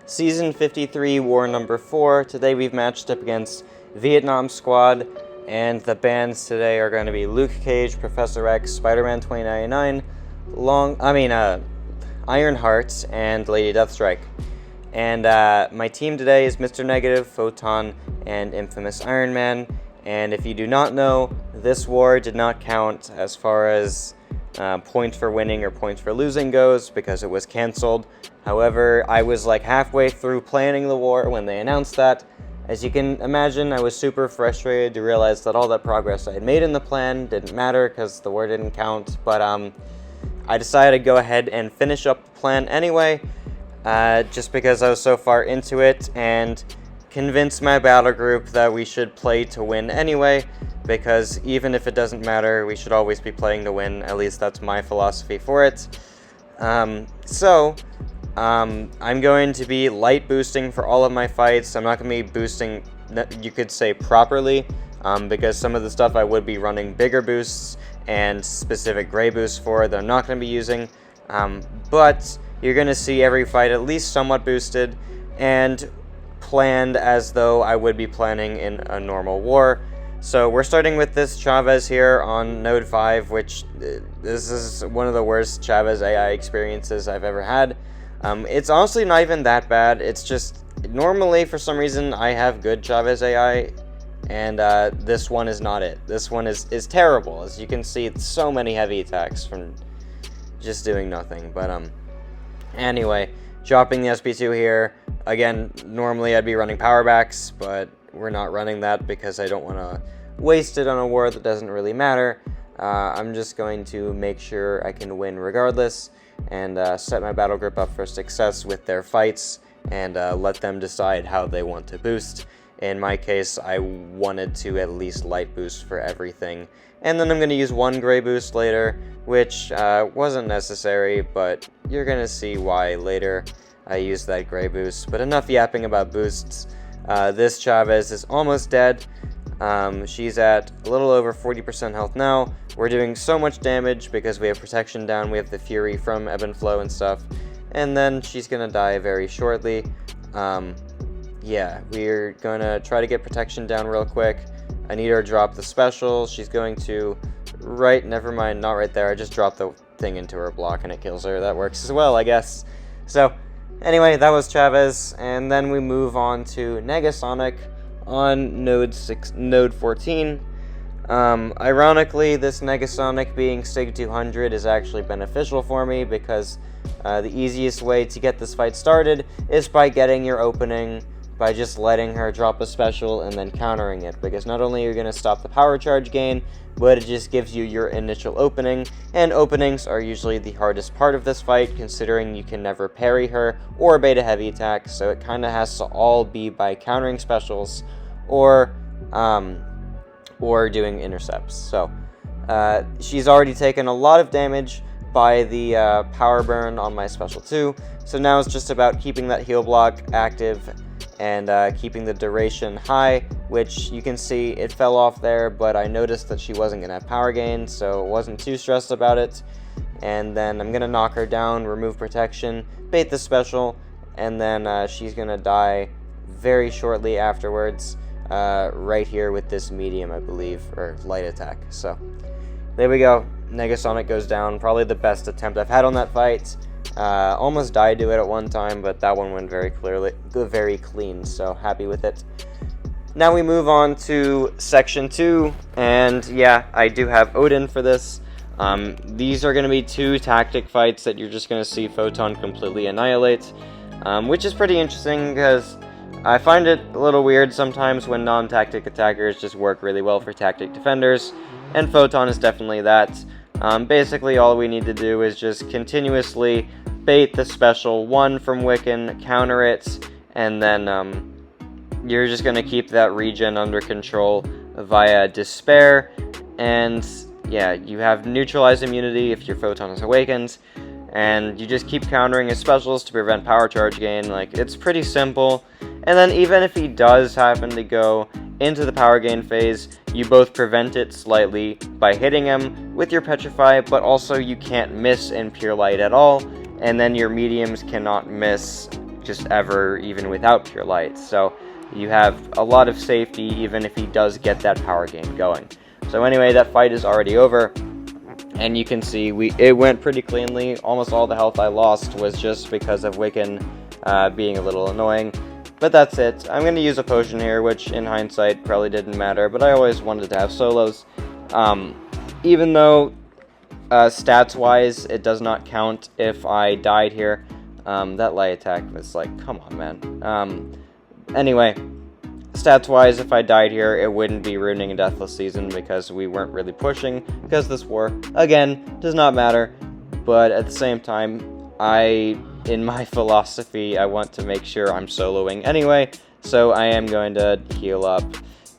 Season 53, War number 4. Today we've matched up against Vietnam Squad, and the bands today are going to be Luke Cage, Professor X, Spider-Man 2099, Ironheart, and Lady Deathstrike. And my team today is Mr. Negative, Photon, and Infamous Iron Man. And if you do not know, this war did not count as far as points for winning or points for losing goes because it was cancelled. However, I was like halfway through planning the war when they announced that. As you can imagine, I was super frustrated to realize that all that progress I had made in the plan didn't matter because the war didn't count. But I decided to go ahead and finish up the plan anyway, just because I was so far into it, and convince my battle group that we should play to win anyway, because even if it doesn't matter, we should always be playing to win. At least that's my philosophy for it. I'm going to be light boosting for all of my fights. I'm not going to be boosting, you could say, properly, because some of the stuff I would be running bigger boosts and specific gray boosts for that I'm not going to be using. But you're going to see every fight at least somewhat boosted and planned as though I would be planning in a normal war. So we're starting with this Chavez here on Node 5, which this is one of the worst Chavez AI experiences I've ever had. It's honestly not even that bad. It's just, normally for some reason I have good Chavez AI, and this one is not it. This one is terrible. As you can see, it's so many heavy attacks from just doing nothing. But anyway, dropping the SP2 here. Again, normally I'd be running powerbacks, but we're not running that because I don't want to waste it on a war that doesn't really matter. I'm just going to make sure I can win regardless, and set my battle group up for success with their fights, and let them decide how they want to boost. In my case, I wanted to at least light boost for everything, and then I'm going to use one gray boost later, which wasn't necessary, but you're going to see why later I used that gray boost. But enough yapping about boosts. This Chavez is almost dead. She's at a little over 40% health now. We're doing so much damage because we have protection down, we have the Fury from Ebb and Flow and stuff, and then she's gonna die very shortly. Yeah, we're gonna try to get protection down real quick. I need her to drop the special. She's going to, never mind, not right there. I just dropped the thing into her block and it kills her. That works as well, I guess. So, anyway, that was Chavez, and then we move on to Negasonic on Node 14. Ironically, this Negasonic being Sig 200 is actually beneficial for me because the easiest way to get this fight started is by getting your opening, by just letting her drop a special and then countering it, because not only are you going to stop the power charge gain, but it just gives you your initial opening, and openings are usually the hardest part of this fight, considering you can never parry her or bait a heavy attack, so it kind of has to all be by countering specials or doing intercepts. So she's already taken a lot of damage by the power burn on my special 2, so now it's just about keeping that heal block active and keeping the duration high, which you can see it fell off there, but I noticed that she wasn't going to have power gain, so wasn't too stressed about it. And then I'm going to knock her down, remove protection, bait the special, and then she's going to die very shortly afterwards, right here with this medium, I believe, or light attack. So there we go. Negasonic goes down. Probably the best attempt I've had on that fight. Almost died to it at one time, but that one went very clean, so happy with it. Now we move on to Section 2, and yeah, I do have Odin for this. These are going to be 2 tactic fights that you're just going to see Photon completely annihilate, which is pretty interesting because I find it a little weird sometimes when non-tactic attackers just work really well for tactic defenders, and Photon is definitely that. Basically, all we need to do is just continuously bait the special 1 from Wiccan, counter it, and then you're just going to keep that regen under control via Despair, and yeah, you have neutralized immunity if your Photon is awakened, and you just keep countering his specials to prevent power charge gain. Like, it's pretty simple. And then even if he does happen to go into the power gain phase, you both prevent it slightly by hitting him with your Petrify, but also you can't miss in Pure Light at all, and then your mediums cannot miss just ever, even without pure light. So you have a lot of safety even if he does get that power gain going. So anyway, that fight is already over, and you can see it went pretty cleanly. Almost all the health I lost was just because of Wiccan being a little annoying. But that's it. I'm going to use a potion here, which in hindsight probably didn't matter, but I always wanted to have solos. Even though stats-wise it does not count if I died here. That light attack was like, come on, man. Anyway, stats-wise, if I died here, it wouldn't be ruining a Deathless Season because we weren't really pushing, because this war, again, does not matter. But at the same time, in my philosophy, I want to make sure I'm soloing anyway, so I am going to heal up,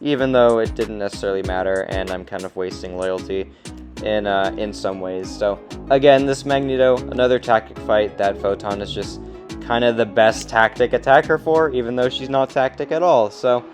even though it didn't necessarily matter, and I'm kind of wasting loyalty in some ways. So again, this Magneto, another tactic fight that Photon is just kind of the best tactic attacker for, even though she's not tactic at all. So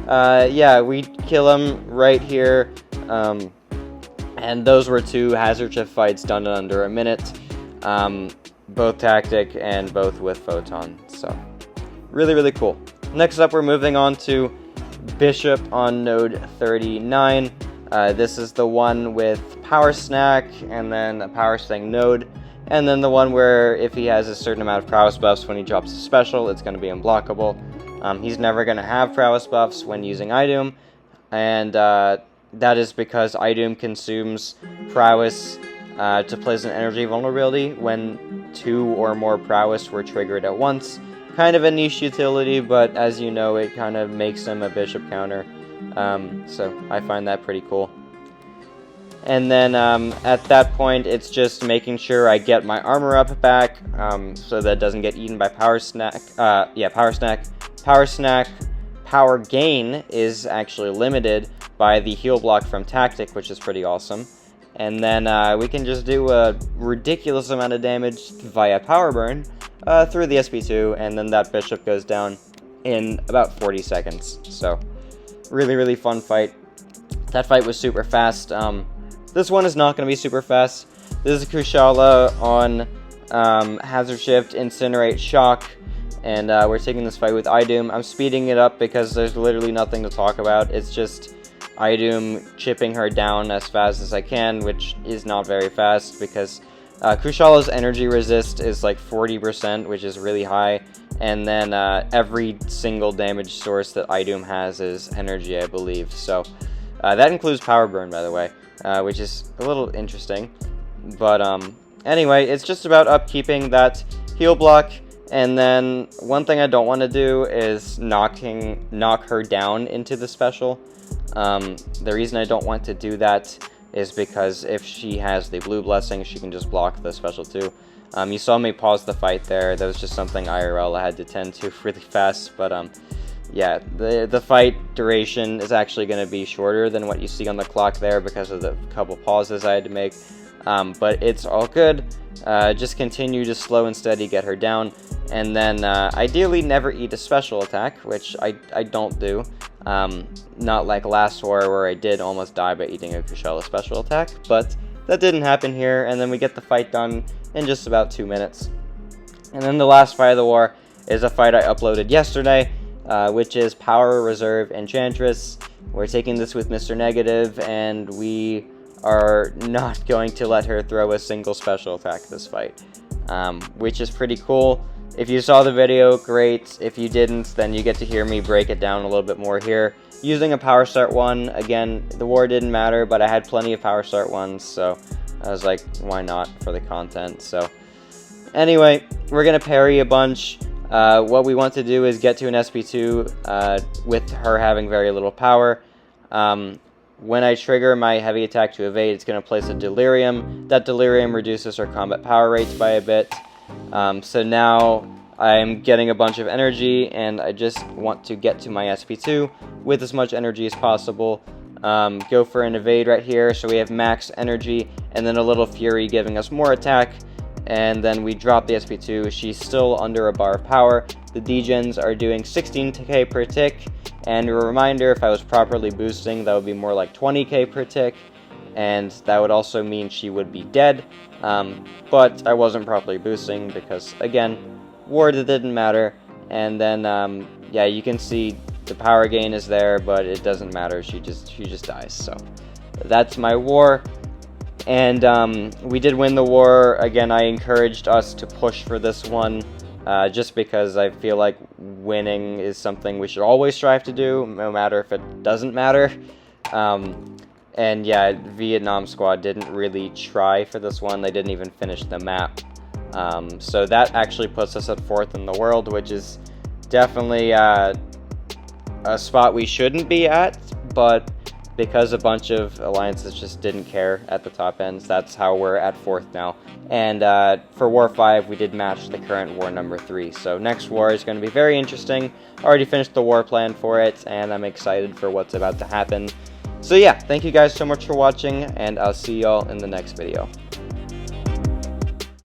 yeah, we kill him right here, and those were two hazard shift fights done in under a minute, both tactic and both with Photon. So really, really cool. Next up, we're moving on to Bishop on node 39. This is the one with Power Snack, and then a Power Snack node, and then the one where if he has a certain amount of prowess buffs when he drops a special, it's going to be unblockable. He's never going to have prowess buffs when using iDoom, and that is because iDoom consumes prowess to place an energy vulnerability when 2 or more prowess were triggered at once. Kind of a niche utility, but as you know, it kind of makes him a bishop counter. So I find that pretty cool. And then at that point, it's just making sure I get my armor up back, so that it doesn't get eaten by Power Snack. Power Snack. Power Snack power gain is actually limited by the heal block from Tactic, which is pretty awesome. And then we can just do a ridiculous amount of damage via Power Burn through the SP2, and then that bishop goes down in about 40 seconds. So really, really fun fight. That fight was super fast. This one is not going to be super fast. This is Kushala on Hazard Shift, Incinerate, Shock, and we're taking this fight with iDoom. I'm speeding it up because there's literally nothing to talk about. It's just iDoom chipping her down as fast as I can, which is not very fast because Kushala's energy resist is like 40%, which is really high, and then every single damage source that iDoom has is energy, I believe. So that includes Power Burn, by the way, which is a little interesting. But anyway, it's just about upkeeping that heal block, and then one thing I don't want to do is knock her down into the special. The reason I don't want to do that is because if she has the blue blessing, she can just block the special too. You saw me pause the fight there. That was just something IRL I had to tend to really fast, but yeah, the fight duration is actually going to be shorter than what you see on the clock there because of the couple pauses I had to make, but it's all good. Just continue to slow and steady get her down, and then ideally never eat a special attack, which I don't do. Not like last war where I did almost die by eating a Kushala special attack, but that didn't happen here, and then we get the fight done in just about 2 minutes. And then the last fight of the war is a fight I uploaded yesterday, which is Power Reserve Enchantress. We're taking this with Mr. Negative, and we are not going to let her throw a single special attack this fight, which is pretty cool. If you saw the video, great. If you didn't, then you get to hear me break it down a little bit more here. Using a Power Start 1, again, the war didn't matter, but I had plenty of Power Start 1s, so I was like, why not for the content? So anyway, we're going to parry a bunch. What we want to do is get to an SP2 with her having very little power. When I trigger my heavy attack to evade, it's going to place a Delirium. That Delirium reduces her combat power rates by a bit. So now I'm getting a bunch of energy, and I just want to get to my SP2 with as much energy as possible. Go for an evade right here, so we have max energy, and then a little fury giving us more attack, and then we drop the SP2. She's still under a bar of power. The degens are doing 16k per tick, and a reminder, if I was properly boosting, that would be more like 20k per tick, and that would also mean she would be dead, but I wasn't properly boosting because, again, war didn't matter. and then yeah, you can see the power gain is there, but it doesn't matter. She just dies. So that's my war. And we did win the war. Again, I encouraged us to push for this one, just because I feel like winning is something we should always strive to do, no matter if it doesn't matter. And yeah, Vietnam Squad didn't really try for this one. They didn't even finish the map. So that actually puts us at 4th in the world, which is definitely a spot we shouldn't be at, but because a bunch of alliances just didn't care at the top ends, that's how we're at 4th now. And for War 5, we did match the current war number 3. So next war is going to be very interesting. Already finished the war plan for it, and I'm excited for what's about to happen. So yeah, thank you guys so much for watching, and I'll see y'all in the next video.